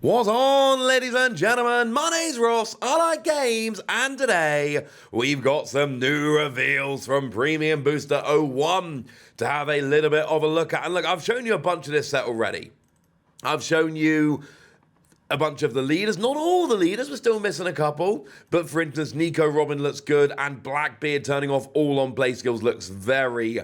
What's on, ladies and gentlemen? My name's Ross, I like games, and today we've got some new reveals from Premium Booster 01 to have a little bit of a look at. And look, I've shown you a bunch of this set already. I've shown you a bunch of the leaders, not all the leaders, we're still missing a couple, but for instance, Nico Robin looks good, and Blackbeard turning off all on play skills looks very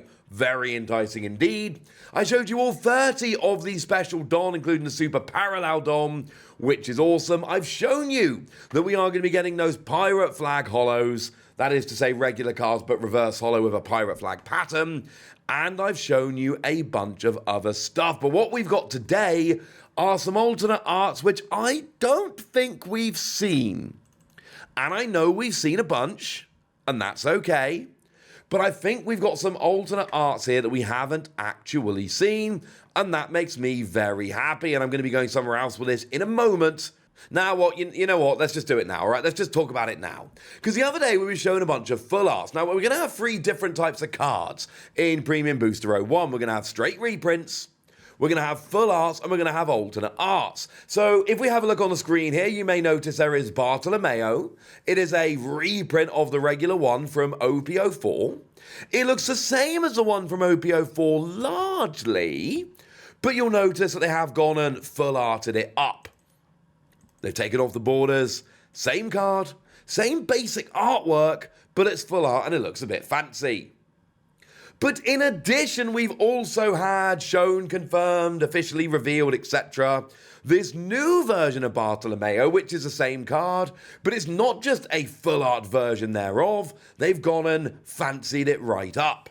enticing indeed. I showed you all 30 of the special Don, including the Super Parallel Don, which is awesome. I've shown you that we are going to be getting those Pirate Flag Holos, that is to say regular cards, but reverse holo with a Pirate Flag pattern, and I've shown you a bunch of other stuff. But what we've got today are some alternate arts, which I don't think we've seen. And I know we've seen a bunch, and that's okay. But I think we've got some alternate arts here that we haven't actually seen, and that makes me very happy, and I'm going to be going somewhere else with this in a moment. Now what, you know what, let's just do it now, all right? Let's just talk about it now. Because the other day we were shown a bunch of full arts. Now we're going to have 3 different types of cards in Premium Booster 01. We're going to have straight reprints, we're going to have full arts, and we're going to have alternate arts. So if we have a look on the screen here, you may notice there is Bartolomeo. It is a reprint of the regular one from OP04. It looks the same as the one from OP04 largely, but you'll notice that they have gone and full arted it up. They've taken off the borders, same card, same basic artwork, but it's full art and it looks a bit fancy. But in addition, we've also had shown, confirmed, officially revealed, etc. this new version of Bartolomeo, which is the same card, but it's not just a full art version thereof. They've gone and fancied it right up.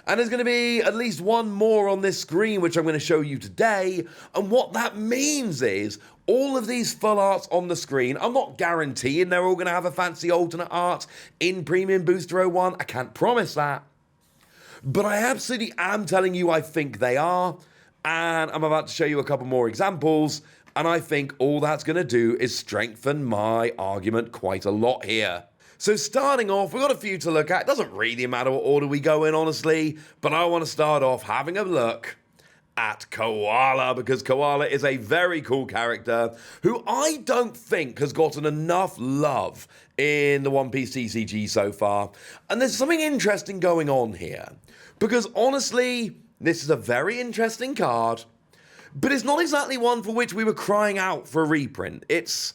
And there's going to be at least one more on this screen, which I'm going to show you today. And what that means is all of these full arts on the screen, I'm not guaranteeing they're all going to have a fancy alternate art in Premium Booster 01. I can't promise that. But I absolutely am telling you I think they are, and I'm about to show you a couple more examples, and I think all that's going to do is strengthen my argument quite a lot here. So starting off, we've got a few to look at. It doesn't really matter what order we go in, honestly, but I want to start off having a look at Koala, because Koala is a very cool character who I don't think has gotten enough love in the One Piece TCG so far. And there's something interesting going on here, because honestly, this is a very interesting card, but it's not exactly one for which we were crying out for a reprint. It's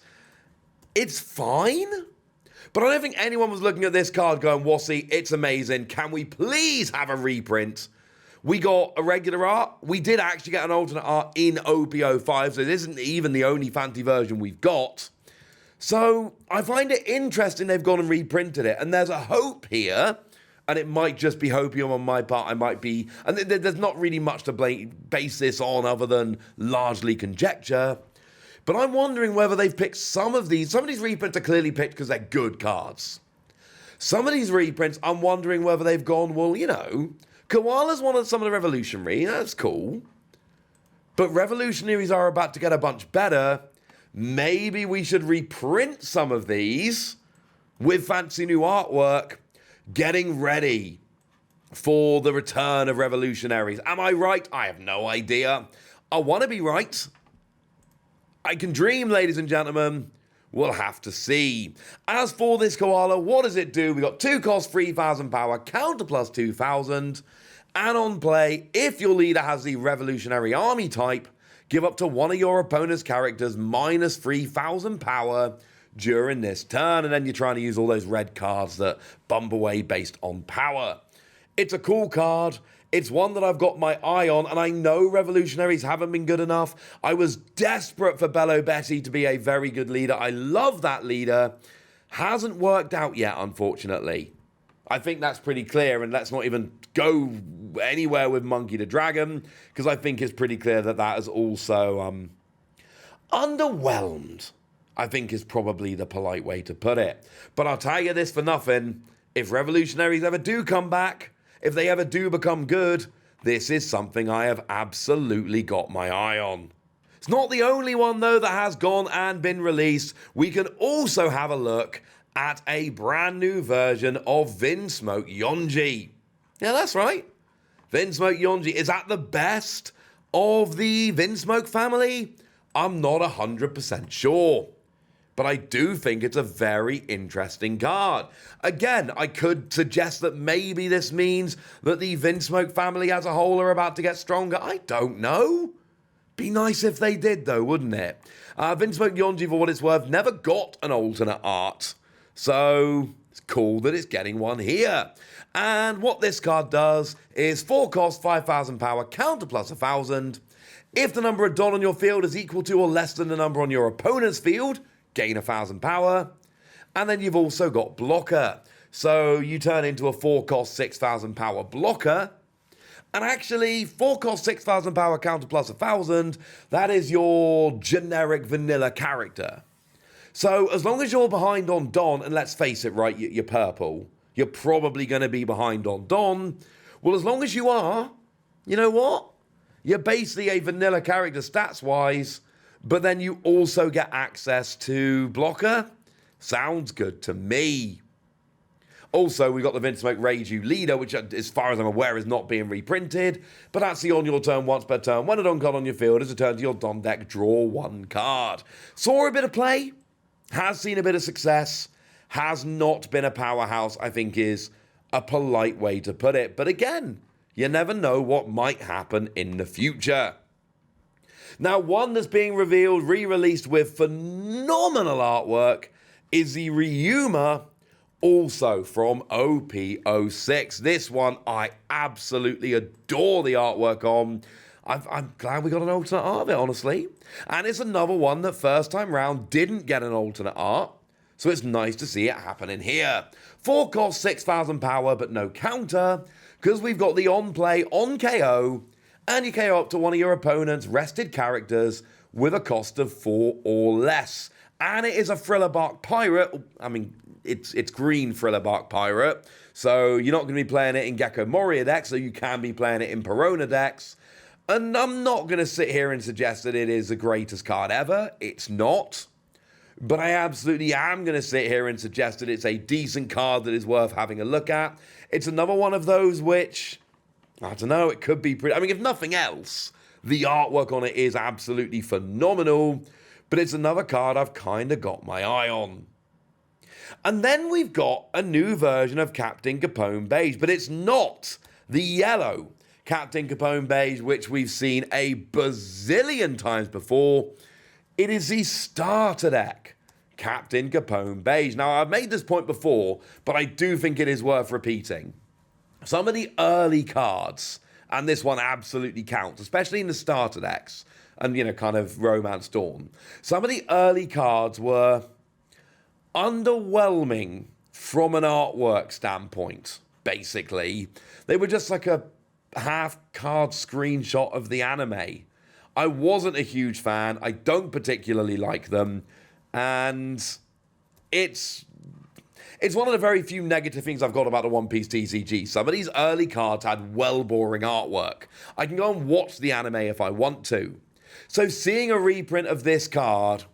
fine, but I don't think anyone was looking at this card going, Wassy, it's amazing, can we please have a reprint? We got a regular art. We did actually get an alternate art in OP05, so this isn't even the only fancy version we've got. So I find it interesting they've gone and reprinted it, and there's a hope here, and it might just be hopium on my part. I might be, and there's not really much to base this on other than largely conjecture. But I'm wondering whether they've picked some of these reprints are clearly picked because they're good cards. Some of these reprints, I'm wondering whether they've gone, well, you know, Koala's one of some of the Revolutionary, that's cool. But Revolutionaries are about to get a bunch better. Maybe we should reprint some of these with fancy new artwork, getting ready for the return of Revolutionaries. Am I right? I have no idea. I want to be right. I can dream, ladies and gentlemen. We'll have to see. As for this Koala, what does it do? We got 2 cost, 3,000 power, counter plus 2,000. And on play, if your leader has the Revolutionary Army type, give up to one of your opponent's characters minus 3,000 power during this turn. And then you're trying to use all those red cards that bump away based on power. It's a cool card. It's one that I've got my eye on, and I know Revolutionaries haven't been good enough. I was desperate for Bello Betty to be a very good leader. I love that leader. Hasn't worked out yet, unfortunately. I think that's pretty clear, and let's not even go anywhere with Monkey the Dragon, because I think it's pretty clear that that is also underwhelmed, I think is probably the polite way to put it. But I'll tell you this for nothing, if Revolutionaries ever do come back, if they ever do become good, this is something I have absolutely got my eye on. It's not the only one, though, that has gone and been released. We can also have a look at a brand new version of Vinsmoke Yoni. Yeah, that's right. Vinsmoke Yoni. Is that the best of the Vinsmoke family? I'm not 100% sure. But I do think it's a very interesting card. Again, I could suggest that maybe this means that the Vinsmoke family as a whole are about to get stronger. I don't know. Be nice if they did, though, wouldn't it? Vinsmoke Yoni, for what it's worth, never got an alternate art. So it's cool that it's getting one here. And what this card does is 4 cost, 5,000 power, counter plus 1,000. If the number of Don on your field is equal to or less than the number on your opponent's field, gain 1,000 power. And then you've also got blocker. So you turn into a 4 cost, 6,000 power blocker. And actually, 4 cost, 6,000 power, counter plus 1,000, that is your generic vanilla character. So as long as you're behind on Don, and let's face it, right, you're purple, you're probably going to be behind on Don. Well, as long as you are, you know what? You're basically a vanilla character stats-wise, but then you also get access to blocker. Sounds good to me. Also, we've got the Vinsmoke Reiju leader, which, as far as I'm aware, is not being reprinted. But that's the on your turn once per turn. When a Don card on your field is returned to your Don deck, draw 1 card. Saw a bit of play, has seen a bit of success, has not been a powerhouse, I think is a polite way to put it. But again, you never know what might happen in the future. Now, one that's being revealed, re-released with phenomenal artwork, is the Reuma, also from OP06. This one I absolutely adore the artwork on. I'm glad we got an alternate art of it, honestly. And it's another one that first time round didn't get an alternate art, so it's nice to see it happening here. 4 cost, 6,000 power, but no counter, because we've got the on-play, on KO, and you KO up to one of your opponent's rested characters with a cost of 4 or less. And it is a Thriller Bark Pirate. I mean, it's green Thriller Bark Pirate, so you're not going to be playing it in Gecko Moria decks, so you can be playing it in Perona decks. And I'm not going to sit here and suggest that it is the greatest card ever. It's not. But I absolutely am going to sit here and suggest that it's a decent card that is worth having a look at. It's another one of those which, I don't know, it could be pretty... I mean, if nothing else, the artwork on it is absolutely phenomenal. But it's another card I've kind of got my eye on. And then we've got a new version of Captain Capone Beige, but it's not the yellow Captain Capone Beige, which we've seen a bazillion times before. It is the starter deck Captain Capone Beige. Now, I've made this point before, but I do think it is worth repeating. Some of the early cards, and this one absolutely counts, especially in the starter decks, and, you know, kind of Romance Dawn. Some of the early cards were underwhelming from an artwork standpoint, basically. They were just like a half-card screenshot of the anime. I wasn't a huge fan. I don't particularly like them. And it's one of the very few negative things I've got about the One Piece TCG. Some of these early cards had well-boring artwork. I can go and watch the anime if I want to. So seeing a reprint of this card,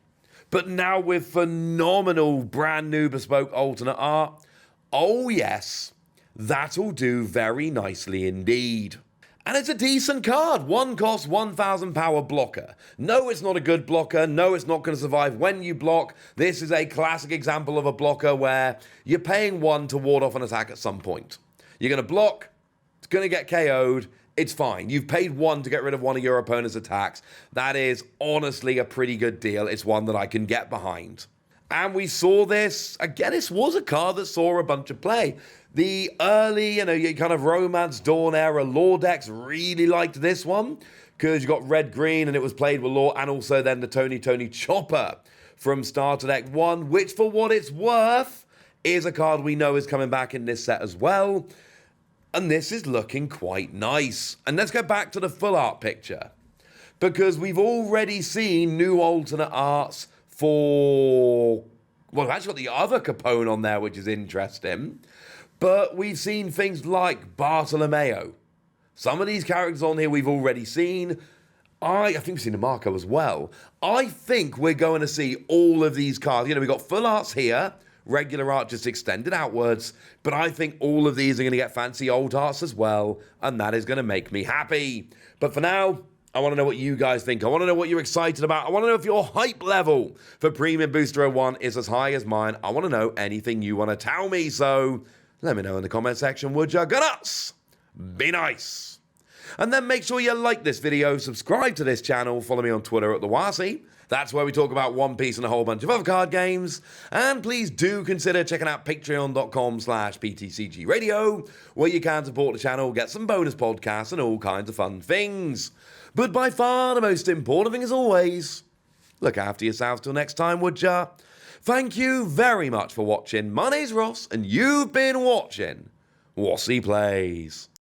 but now with phenomenal brand new bespoke alternate art, oh yes, that'll do very nicely indeed. And it's a decent card. 1 cost, 1,000 power blocker. No, it's not a good blocker. No, it's not going to survive when you block. This is a classic example of a blocker where you're paying 1 to ward off an attack at some point. You're going to block, it's going to get KO'd, it's fine. You've paid 1 to get rid of one of your opponent's attacks. That is honestly a pretty good deal. It's one that I can get behind. And we saw this, again, this was a card that saw a bunch of play. The early, you kind of Romance Dawn era lore decks really liked this one because you got red-green and it was played with lore, and also then the Tony Chopper from Starter Deck 1, which for what it's worth is a card we know is coming back in this set as well. And this is looking quite nice. And let's go back to the full art picture, because we've already seen new alternate arts for, well, we've actually got the other Capone on there, which is interesting. But we've seen things like Bartolomeo. Some of these characters on here we've already seen. I think we've seen the Marco as well. I think we're going to see all of these cards. We've got full arts here, regular art just extended outwards, but I think all of these are going to get fancy old arts as well, and that is going to make me happy. But for now, I want to know what you guys think. I want to know what you're excited about. I want to know if your hype level for Premium Booster 01 is as high as mine. I want to know anything you want to tell me. So let me know in the comment section, would ya? Go nuts! Be nice! And then make sure you like this video, subscribe to this channel, follow me on Twitter at the Wasi. That's where we talk about One Piece and a whole bunch of other card games. And please do consider checking out patreon.com/PTCG Radio, where you can support the channel, get some bonus podcasts and all kinds of fun things. But by far the most important thing as always, look after yourselves till next time, would ya? Thank you very much for watching. My name's Ross, and you've been watching Wasi Plays.